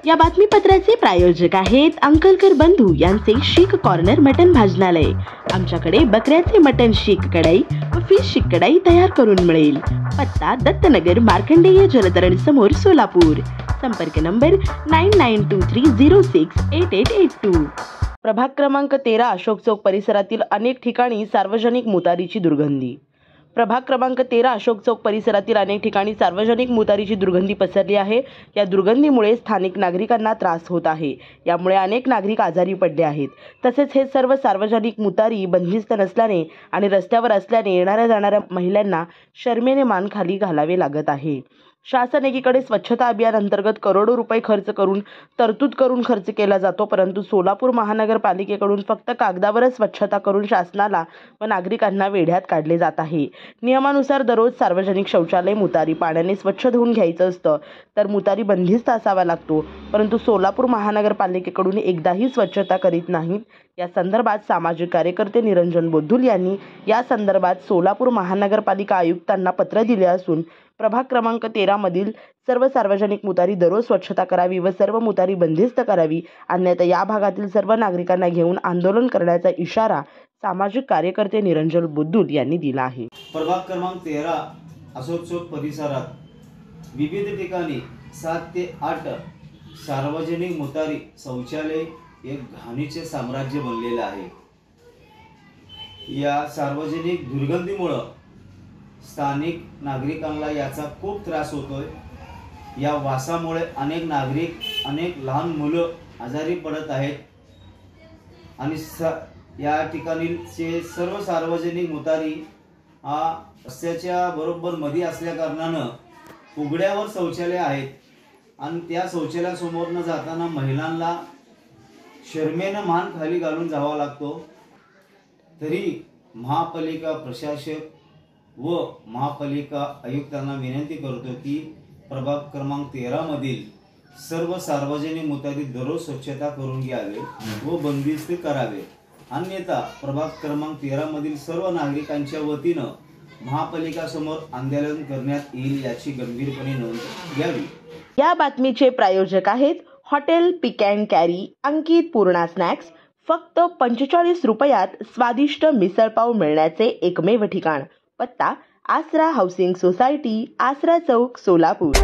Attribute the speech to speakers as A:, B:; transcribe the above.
A: या बातमीपत्राचे प्रायोजक आहेत अंकलकर बंधू यांचे शीख कॉर्नर मटन भाजनालय। आमच्याकडे बकऱ्याचे मटन शीख कढाई व फिश शीख कढाई तयार करून मिळेल। पत्ता दत्तनगर मार्कंडेय जलतरण समोर सोलापूर। संपर्क नंबर 9923068882। प्रभाग क्रमांक 13 अशोक चौक परिसरातील अनेक ठिकाणी सार्वजनिक मुतारीची दुर्गंधी। प्रभाग क्रमांक 13 अशोक चौक परिसरातील अनेक ठिकाणी सार्वजनिक मुतारीची दुर्गंधी पसरली आहे। या दुर्गंधीमुळे स्थानिक नागरिकांना त्रास होत आहे। यामुळे अनेक नागरिक आजारी पडले आहेत। तसेच हे सर्व सार्वजनिक मुतारी बंदिस्त नसल्याने आणि रस्त्यावर असल्याने येणाऱ्या जाणाऱ्या महिलांना शर्मेने मान खाली घालावे लागत आहे। शासन एकीकडे स्वच्छता अभियान अंतर्गत करोडो रुपये खर्च करून तरतूद करून खर्च केला जातो, परंतु सोलापूर महानगरपालिकेकडून फक्त कागदावरच स्वच्छता करून शासनाला व नागरिकांना वेढ्यात काढले जात आहे। नियमानुसार दररोज सार्वजनिक शौचालय मुतारी पाण्याने स्वच्छ धुवून घ्यायचं असतं, तर मुतारी बंदिस्त असावा लागतो, परंतु सोलापूर महानगरपालिकेकडून एकदाही स्वच्छता करीत नाहीत। या संदर्भात सामाजिक कार्यकर्ते निरंजन बोद्धुल यांनी या संदर्भात सोलापूर महानगरपालिका आयुक्तांना पत्र दिले असून प्रभाग क्रमांक 13 मधील सर्व सार्वजनिक मुतारी दररोज स्वच्छता करावी व सर्व मुतारी बंदिस्त करावी, अन्यथा या भागातील सर्व नागरिकांना घेऊन आंदोलन करण्याचा इशारा सामाजिक कार्यकर्ते निरंजन बोद्धुल यांनी दिला आहे।
B: प्रभाग क्रमांक 13 अशोक चौक परिसरात विविध ठिकाणी 7 ते 8 सार्वजनिक मुतारी शौचालय एक घाणीचे साम्राज्य बनलेले आहे। या सार्वजनिक दुर्गंधीमुळे स्थानिक नागरिकांना याचा खूप त्रास होतोय। या वासामुळे अनेक नागरिक अनेक लहान मुलं आजारी पडत आहेत आणि या ठिकाणीचे सर्व सार्वजनिक मुतारी रस्त्याच्या बरोबर मध्ये असल्या कारणानं उघड्यावर शौचालय आहेत आणि त्या शौचालयासमोरनं जाताना महिलांना शर्मेनं मान खाली घालून जावा लागतो। तरी महापालिका प्रशासक व महापालिका आयुक्तांना विनंती करतो की प्रभाग क्रमांक 13 मधील सर्व सार्वजनिक मुतारी दररोज स्वच्छता करून घ्यावे व बंदिस्त करावे, अन्यथा प्रभाग क्रमांक 13 मधील सर्व नागरिकांच्या वतीनं महापालिका समोर आंदोलन करण्यात येईल याची गंभीरपणे नोंद घ्यावी।
A: या बातमीचे प्रायोजक आहेत hotel pick and carry Ankit Purna snacks. फक्त 45 रुपयात स्वादिष्ट मिसळपाव मिळण्याचे एकमेव ठिकाण। पत्ता आसरा हाऊसिंग सोसायटी, आसरा चौक, सोलापूर।